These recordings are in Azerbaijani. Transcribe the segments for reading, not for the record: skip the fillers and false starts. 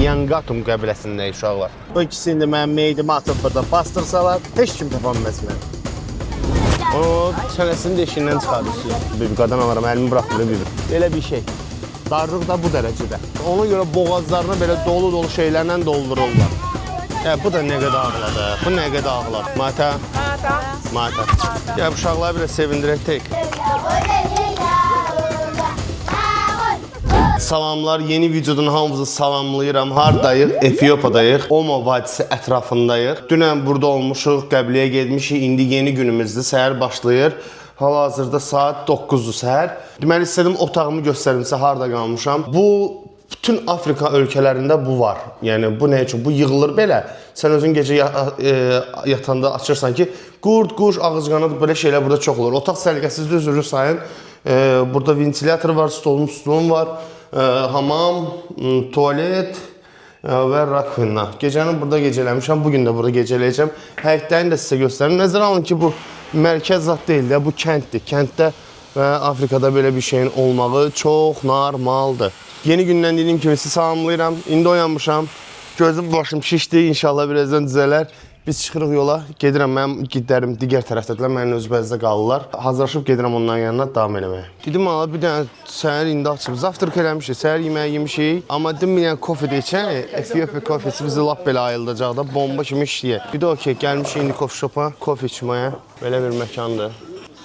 Yangatum qəbiləsindəyik uşaqlar. Bu ikisini də mənim meydimi atıb burada bastırsalar, heç kim tapa bilməz məni. O çənəsini deşiyindən çıxardırsınız. Bir qadan alaram, əlimi buraxmır bir. Belə bir şey. Darlıq da bu dərəcədə. Ona görə boğazlarına belə dolu şeylərlə doldururlar. Bu da nə qədər ağladı, bu nə qədər ağladı. Mata. Mata. Ya uşaqları biraz sevindirək tek. Salamlar, yeni videodan hamınızı salamlayıram. Hardayıq? Efiopadayıq. Omo vadisi ətrafındayıq. Dünən burada olmuşuq, qəbiləyə getmişik. İndi yeni günümüzdür, səhər başlayır. Hal-hazırda saat 9-dur səhər. Deməli, istədim otağımı göstərim sizə, harda qalmışam. Bu, bütün Afrika ölkələrində bu var. Yəni, bu nə üçün? Bu yığılır belə. Sən özün gecə yatanda açırsan ki, qurd, quş, ağızqanad, belə şeylər burada çox olur. Otaq səliqəsizdir, üzrü sayın. Burada ventilyator var, stolum var. Hamam, tualet və rakvina. Gecəni burada gecələmişəm, bugün də burada gecələyəcəm. Həyətlərini də sizə göstərim. Nəzərə alın ki, bu mərkəz zat deyil də, bu kənddir. Kənddə və Afrikada belə bir şeyin olmağı çox normaldır. Yeni gündən dediyim kimi sizi salamlayıram. İndi oyanmışam. Gözüm başım şişdi, inşallah birazdan düzələr. Biz çıxırıq yola, gedirəm, mənim gidlərim digər tərəfdədirlər, mənim özbəzdə qalırlar. Hazırlaşıb gedirəm onların yanına davam eləməyə. Dedim, bir dənə səhər indi açıb, zavtırk eləmişik, səhər yeməyi yemişik. Amma dedim, bir dənə kofe də içən, Efiopiya kofesi bizi lap belə ayıldacaq da, bomba kimi işləyək. Bir də okey, gəlmişik indi kofe shopa, kofe içməyə. Belə bir məkandır.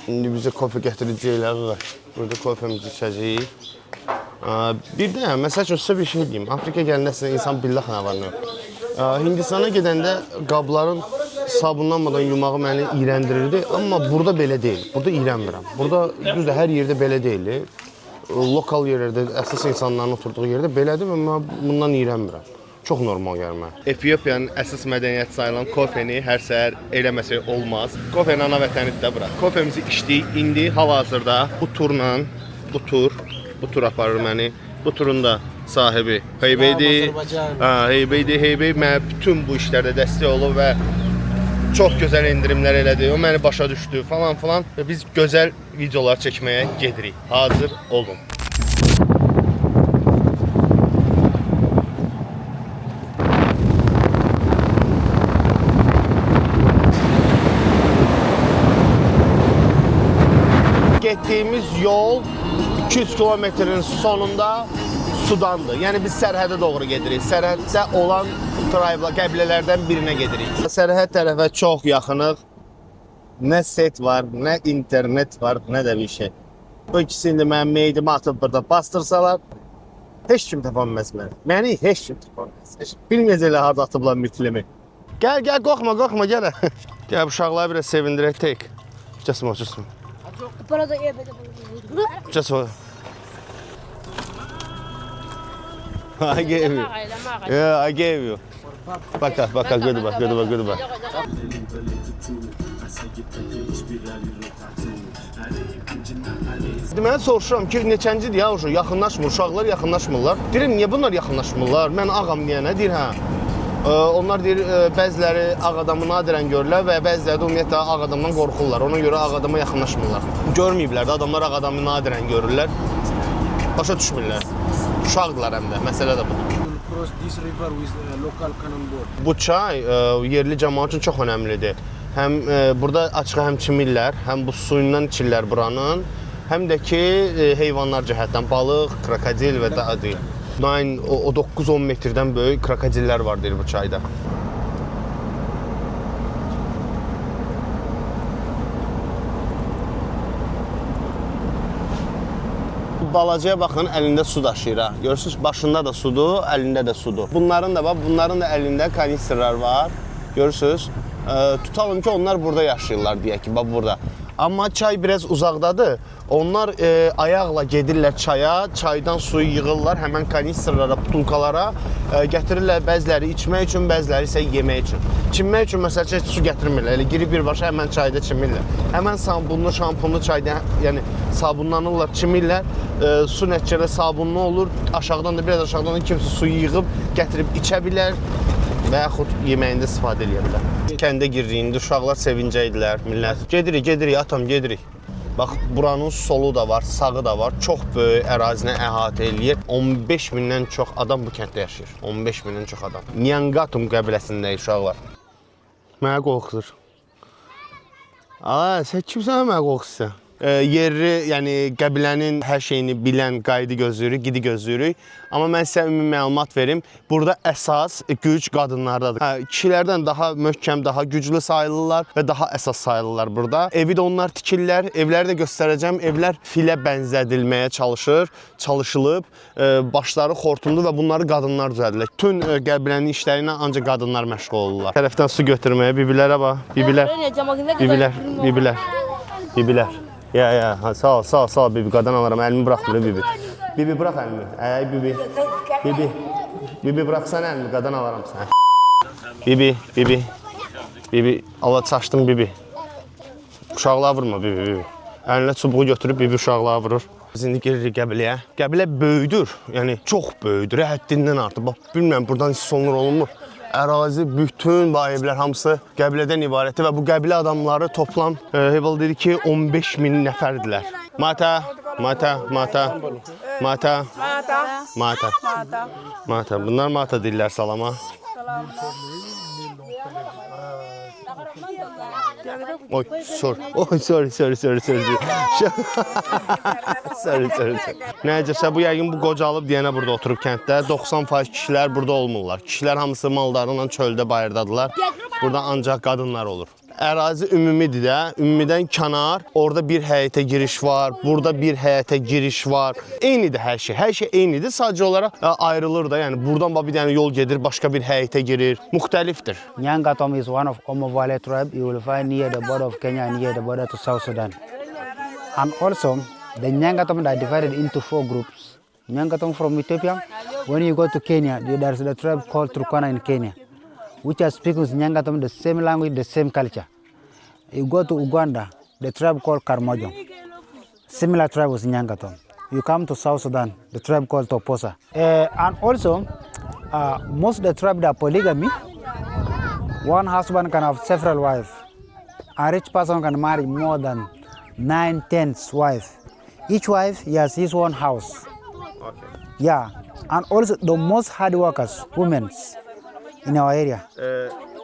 İndi bizə kofe gətirəcəklər, burada kofemizi içəcəyik. Bir də, məsəl üçün sizə bir şey deyim, Afrika gələndə sizə insan billah nə var nə yox. Hindistana gedəndə qabların sabunlanmadan yumağı məni iyrəndirirdi, amma burada belə deyil. Burada iyrənmirəm. Burada düzdür, hər yerdə belə deyil. Lokal yerlərdə, əsas insanların oturduğu yerdə belədir və mən bundan iyrənmirəm. Çox normal gəlir mənə. Efiopiyanın əsas mədəniyyət sayılan kofeni hər səhər eləməsək olmaz. Kofenin ana vətənidir də bura. Kofemizi içdik, indi hal-hazırda bu tur aparır məni. Bu turun da sahibi Heybeydir. Heybey mənə bütün bu işlərdə dəstək olub və çox gözəl endirimlər elədi. O məni başa düşdü falan filan və biz gözəl videolar çəkməyə gedirik. Hazır olun. Getdiyimiz yol 200 kilometrin sonunda Sudandır. Yəni biz sərhədə doğru gedirik. Sərhəddə olan qəbilələrdən birinə gedirik. Sərhəd tərəfə çox yaxınıq. Nə set var, nə internet var, nə də bir şey. Bu ikisini də mənim meydimi atıb burada bastırsalar, heç kim tapa bilməz məni. Məni heç kim tapa bilməz. Bilməyəcəklər harda atıblar mütlimi. Gəl, qorxma, gəl. Gəl, uşaqları biraz sevindirək tek. Just move. Just move. I gave you. Yeah, I gave you. Baka, goodbye. Mən soruşuram ki, neçəncidir ya uşaq, yaxınlaşmır, uşaqlar yaxınlaşmırlar. Deyirəm, niyə bunlar yaxınlaşmırlar? Mən ağam deyənə, deyir, hə. Onlar deyir, bəziləri ağ adamı nadirən görürlər və bəziləri də ümumiyyətlə ağ adamdan qorxurlar. Ona görə ağ adama yaxınlaşmırlar. Görməyiblər də, adamlar ağ adamı nadirən görürlər. Başa düşmürlər. Uşaqdılar həm də, məsələ də budur. Bu çay yerli cəmaət üçün çox önəmlidir. Həm burada açıq həm çimirlər, həm bu suyundan içirlər buranın, həm də ki heyvanlar cəhətdən balıq, krokodil və daha deyil. O 9-10 metrdən böyük krokodillər var deyir bu çayda. Balacaya baxın, əlində su daşıyır ha. Görürsünüz, başında da sudur, əlində də sudur. Bunların da əlində kanistrlar var. Görürsünüz, tutalım ki, onlar burada yaşayırlar deyək ki, bax burada. Amma çay biraz uzaqdadır. Onlar ayaqla gedirlər çaya, çaydan suyu yığırlar, həmən kanistrlara, butulkalara gətirirlər bəziləri içmək üçün, bəziləri isə yemək üçün. Çinmək üçün məsələn su gətirmirlər, elə girib birbaşa həmən çayda çimirlər. Həmən sabunlu, şampunlu çayda, yəni sabunlanırlar, çimirlər. Su nəticədə sabunlu olur, aşağıdan da biraz aşağıdan da kimsə suyu yığıb gətirib içə bilər və yaxud yeməyində istifadə edə bilər. Kəndə giririk, indi uşaqlar sevincəydilər, millət. Gedirik, atam, gedirik. Bax, buranın solu da var, sağı da var. Çox böyük ərazinə əhatə eləyir. 15 mindən çox adam bu kənddə yaşayır. 15 mindən çox adam. Nyangatum qəbiləsində uşaqlar. Mənə qorxur. Aa, sən kimsən mənə qorxursan? Yerli, yəni qəbilənin hər şeyini bilən qaydı gözləyirik, gidi gözləyirik. Amma mən sizə ümumi məlumat verim. Burada əsas güc qadınlardadır. Kişilərdən daha möhkəm, daha güclü sayılırlar və daha əsas sayılırlar burada. Evi də onlar tikirlər, evləri də göstərəcəm. Evlər filə bənzədilməyə çalışılıb, başları xortumlu və bunları qadınlar düzəldirlər. Bütün qəbilənin işləri ilə ancaq qadınlar məşğul olurlar. Tərəfdən su götürməyə, bibilərə bax, bibilər. Ya, sağ ol, bibi, qadan alaram, əlimi bıraxmır, bibi. Bibi, bırax əlimi, bibi. Bibi, bıraxsan əlimi, qadan alaram sən. Bibi, Allah çaşdın, bibi. Uşaqlığa vurma, bibi. Əlinə çubuğu götürüb, bibi uşaqlığa vurur. Biz indi giririk qəbiləyə. Qəbilə böyüdür, yəni çox böyüdür, həddindən artıq. Bax, bilmirəm, buradan hiss olunur. Ərazi, bütün bu evlər hamısı qəbilədən ibarətdir və bu qəbilə adamları toplam Hebel dedi ki 15 min nəfərdirlər. Mata. Bunlar mata deyirlər salama. Oy, sorry. Nəcəsə, bu yəqin bu qocalıb deyənə burada oturub kənddə. 90% kişilər burada olmurlar. Kişilər hamısı mallarla çöldə, bayırdadırlar. Burada ancaq qadınlar olur. Ərazi ümumidir də, ümumidən kənar, orada bir həyətə giriş var, burada bir həyətə giriş var. Eynidir hər şey eynidir, sadəcə olaraq ayrılır da, yəni buradan bir dənə yol gedir, başqa bir həyətə girir, müxtəlifdir. Nyangatom is one of Omo Valley tribe you will find near the border of Kenya and near the border to South Sudan. And also, the Nyangatom are divided into 4 groups. Nyangatom from Ethiopia, when you go to Kenya, there's the tribe called Turkana in Kenya, which are speaking with Nyangatom the same language, the same culture. You go to Uganda, the tribe called Karmojong, similar tribe with Nyangatom. You come to South Sudan, the tribe called Toposa. And also, most of the tribe are polygamy. One husband can have several wives. A rich person can marry more than 9-10 wives. Each wife has his own house. Okay. Yeah, and also the most hard workers, women in our area.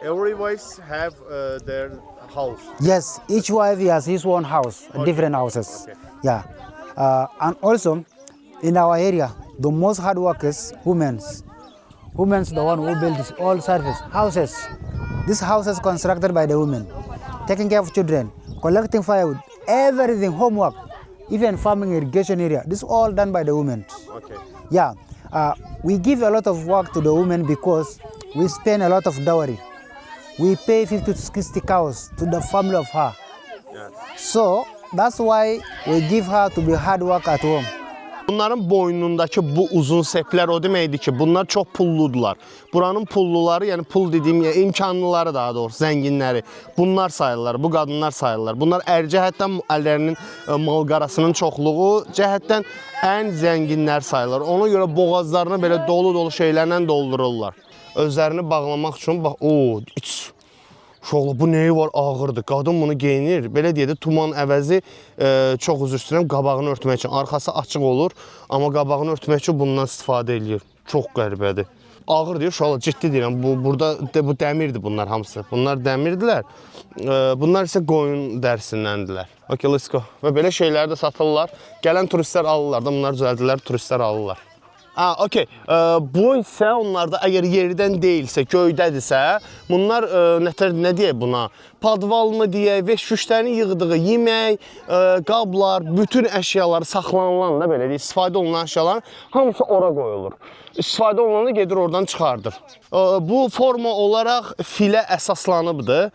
Every wife have their house. Yes, each wife has his own house, okay. Different houses. Okay. Yeah, and also in our area, the most hard workers, women's the one who built all service houses. These houses constructed by the women, taking care of children, collecting firewood, everything, homework, even farming, irrigation area. This is all done by the women. Okay. Yeah, we give a lot of work to the women because we spend a lot of dowry. We pay 50 to 60 cows to the family of her. Yes. So that's why we give her to be hard work at home. Bunların boynundakı bu uzun seplər o deməkdir ki, bunlar çox pulludular. Buranın pulluları, yəni pul dediyim imkanlıları daha doğrusu, zənginləri. Bunlar sayılırlar, bu qadınlar sayılırlar. Bunlar cəhətdən əllərinin mal-qarasının çoxluğu cəhətdən ən zənginlər sayılır. Ona görə boğazlarını belə dolu şeylərlə doldururlar. Özlərini bağlamaq üçün, bax, uşaqlar, bu neyi var, ağırdır. Qadın bunu geyinir. Belə deyək də, tuman əvəzi çox üzr istəyirəm, qabağını örtmək üçün. Arxası açıq olur, amma qabağını örtmək üçün bundan istifadə edir. Çox qəribədir. Ağır deyir, uşaqlar, ciddi deyirəm. Bu dəmirdir bunlar hamısı. Bunlar dəmirdilər. Bunlar isə qoyun dərsindəndirlər. Okay, let's go. Və belə şeyləri də satırlar. Gələn turistlər alırlar da, bunlar düzəldilər, turistlər alırlar. Okay. Bu isə onlarda əgər yerdən deyilsə, göydədirsə, bunlar nə deyək buna? Padvalmı deyək, veşüşlərin yığdığı yemək, qablar, bütün əşyaları saxlanılan da belə deyək, istifadə olunan əşyaların hamısı ora qoyulur. İstifadə olunan da gedir oradan çıxardır. Bu forma olaraq filə əsaslanıbdır.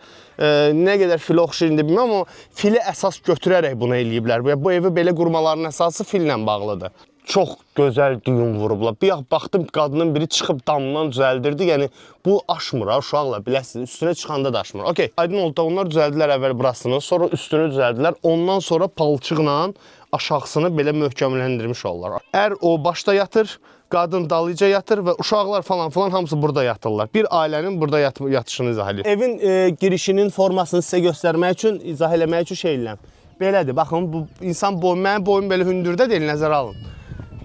Nə qədər filə oxşayırdı bilməm, amma filə əsas götürərək bunu eləyiblər. Bu evi belə qurmaların əsası fillə bağlıdır. Çox gözəl düyün vurublar. Bir baxdım, qadının biri çıxıb damdan düzəldirdi. Yəni, bu aşmır, uşaqlar, biləsiniz, üstünə çıxanda da aşmır. Okay, aydın oldu da onlar düzəldilər əvvəl burasını, sonra üstünü düzəldilər. Ondan sonra palçıqla aşağısını belə möhkəmləndirmiş olurlar. Ər o başda yatır, qadın dalıca yatır və uşaqlar falan hamısı burada yatırlar. Bir ailənin burada yatışını izah edir. Evin girişinin formasını sizə göstərmək üçün, izah eləmək üçün şey eləyəm. Belədir. Baxın, bu insan boyu, mənim boyum belə hündürdə deyil, nəzərə alın.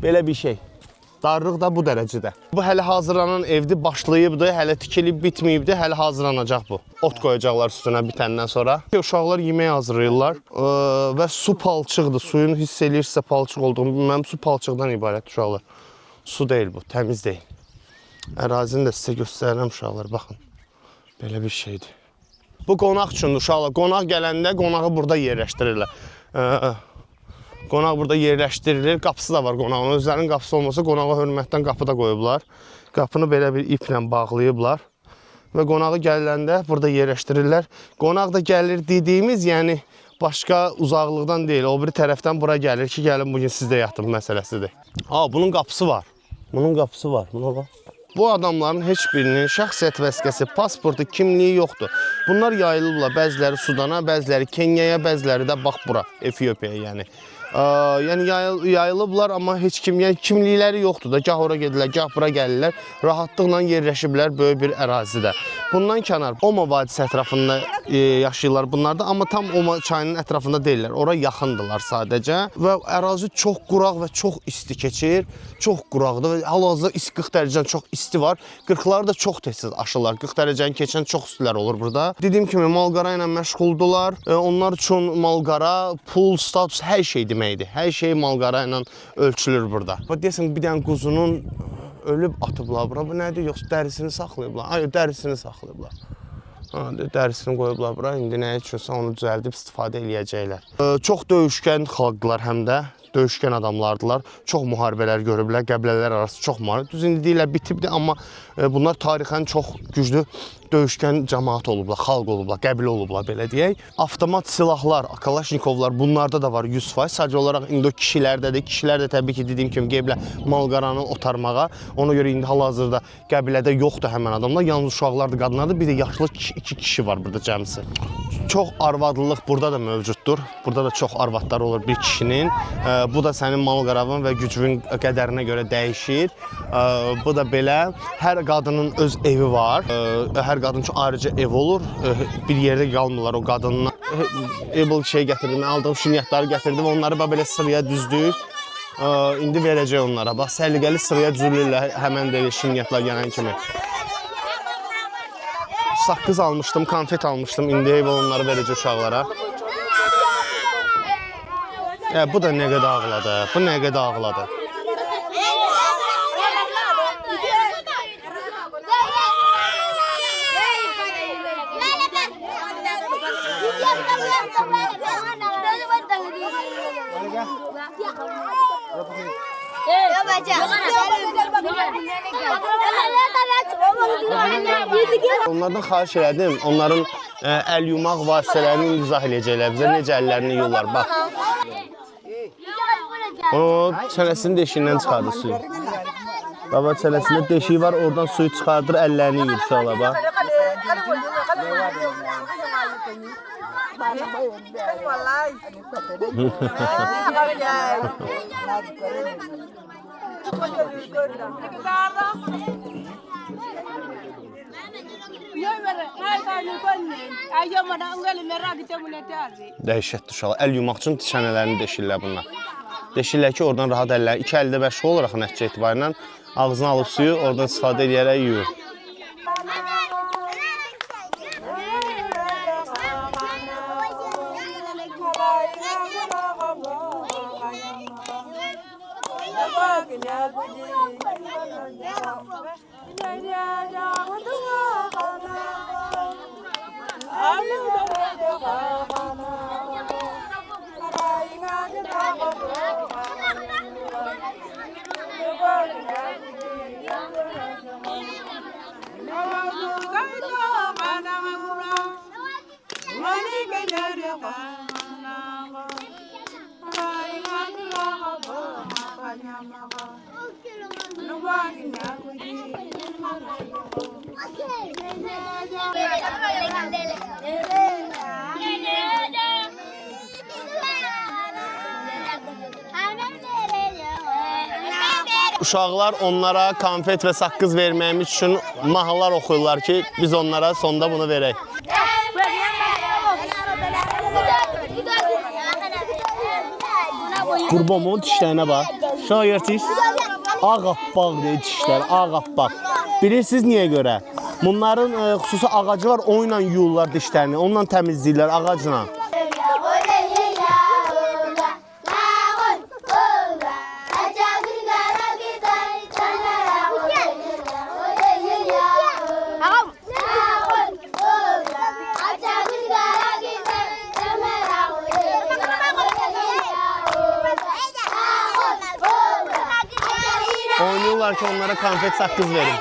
Belə bir şey. Darlıq da bu dərəcədə. Bu hələ hazırlanan evdir, başlayıbdır, hələ tikilib bitməyibdir, hələ hazırlanacaq bu. Ot qoyacaqlar üstünə bitəndən sonra. Uşaqlar yemək hazırlayırlar və su palçıqdır. Suyun hiss eləyirsə palçıq olduğunu bilməm, su palçıqdan ibarət uşaqlar. Su deyil bu, təmiz deyil. Ərazini də sizə göstərirəm uşaqlar, baxın. Belə bir şeydir. Bu qonaq üçündür uşaqlar. Qonaq gələndə qonağı burada yerləşdirirlər. Qonaq burada yerləşdirilir. Qapısı da var qonağın. Özlərinin qapısı olmasa qonağa hörmətdən qapı da qoyublar. Qapını belə bir iplə bağlayıblar. Və qonağı gəliləndə burada yerləşdirirlər. Qonaq da gəlir dediyimiz, yəni başqa uzaqlıqdan deyil. O biri tərəfdən bura gəlir ki, gəlin bugün sizdə yatın məsələsidir. Bunun qapısı var. Bunun qapısı var. Buna bax. Bu adamların heç birinin şəxsiyyət vəsiqəsi, pasportu, kimliyi yoxdur. Bunlar yayılıblar. Bəziləri Sudana, bəziləri Kenyaya, bəziləri də bax bura, Efiopiyaya yəni. Yəni yayılıblar, amma heç kim, yəni kimlikləri yoxdur da. Gah ora gedirlər, gah bura gəlirlər. Rahatlıqla yerləşiblər böyük bir ərazidə. Bundan kənar Oma vadisi ətrafında yaşayırlar bunlar da, amma tam Oma çayının ətrafında deyirlər. Ora yaxındılar sadəcə və ərazi çox quraq və çox isti keçir. Çox quraqdır və hal-hazırda 40 dərəcədən çox isti var. 40'ları da çox tez aşırlar. 40 dərəcəni keçən çox istilər olur burada. Dediyim kimi malqara ilə məşğuldular. Onlar üçün malqara, pul, status hər şey deməkdir. Hər şey malqara ilə ölçülür burada. Deyəsən bir dənə quzunun ölüb atıblar bura. Bu nədir? Yoxsa dərisini saxlayıblar? Hayır, dərisini saxlayıblar. Dərisini qoyublar bura. İndi nə üçünsə onu düzəldib istifadə eləyəcəklər. Çox döyüşkən xalqdılar həm də. Döyüşkən adamlardılar. Çox müharibələr görüblər, qəbilələr arası çox müharibə. Düz indi deyirlər bitibdir, amma bunlar tarixən çox güclü döyüşkən cəmaat olublar, xalq olublar, qəbilə olublar belə deyək. Avtomat silahlar, kalaşnikovlar bunlarda da var 100%. Sadəcə olaraq indi o kişilərdədir. Kişilər də təbii ki dediyim kimi qeybilə malqaranı otarmağa. Ona görə indi hal-hazırda qəbilədə yoxdur həmin adamlar. Yalnız uşaqlardır, qadınlardır. Bir də yaşlı 2 kişi var burada cəmsi. Çox arvadlılıq burada da mövcuddur. Burada da çox arvadlar olur bir kişinin. Bu da sənin malqaravın və gücün qədərinə görə dəyişir. Bu da belə. Hər qadının öz evi var. Hər qadın üçün ayrıca ev olur. Bir yerdə qalmırlar o qadınla. Able şey gətirdim, aldığım şirniyyatları gətirdim. Onları belə sıraya düzdük. İndi verəcək onlara. Bax, səliqəli sıraya düzülürlər həmən də şirniyyatlar gələn kimi. Saqqız almışdım, konfet almışdım. İndi onları verəcək uşaqlara. Bu da nə qədər ağladı. Bu nə qədər ağladı. Onlardan xahiş elədim, onların əl yumaq vasitələrini izah eləyəcəklər bizə, necə əllərini yuyurlar, bax. O, çənəsinin deşiyindən çıxardır suyu. Baba, çənəsində deşiyi var, oradan suyu çıxardır, əllərini yuyur uşaqlar, bax. Dəhşətli uşaqlar. Əl yumaq üçün çənələrini deşirlər bunlar. Deşirlər ki, oradan rahat əllər. 2 əldə məşğul olaraq nəticə etibarıyla ağzına alıb suyu, oradan istifadə edərək yuyur. Uşaqlar onlara konfet və saqqız verməyimiz üçün mahnılar oxuyurlar ki, biz onlara sonda bunu verək. Qurbanın dişlərinə bax. Uşaq görürsünüz? Ağappaqdır dişlər, ağappaq. Bilirsiniz niyə görə? Bunların xüsusi ağacı var, onunla yuyurlar dişlərini, onunla təmizləyirlər ağacla. Oynuyorlar ki onlara konfet sakız verin.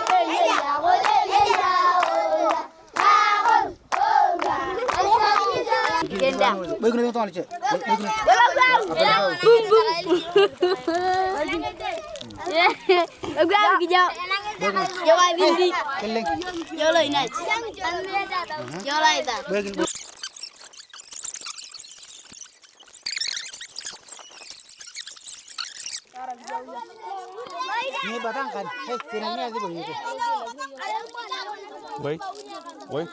Baik ni tuan cik. Aku kejap. Jawab bindi. Keling. Jolai nak. Jolai tak. Baik ni. Ni batang kan? Hei, tirangnya ada boleh itu. Wait, wait.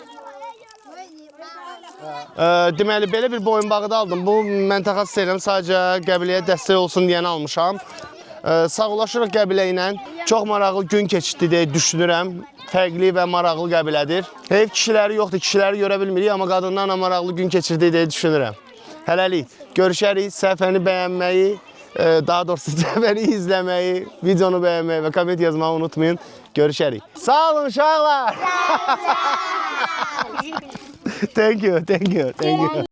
Deməli, belə bir boyunbağı da aldım. Bu mən təxəssüs edirəm, sadəcə qəbiləyə dəstək olsun deyəni almışam. Sağollaşırıq qəbilə ilə. Çox maraqlı gün keçirdi deyə düşünürəm. Fərqli və maraqlı qəbilədir. Heyf kişiləri yoxdur, kişiləri görə bilmirik, amma qadınlarla maraqlı gün keçirdi deyə düşünürəm. Hələlik, görüşərik. Səhifəni bəyənməyi, daha doğrusu səhifəni izləməyi, videonu bəyənməyi və komment yazmağı unutmayın. Görüşərik. Sağ olun uşaqlar. Thank you.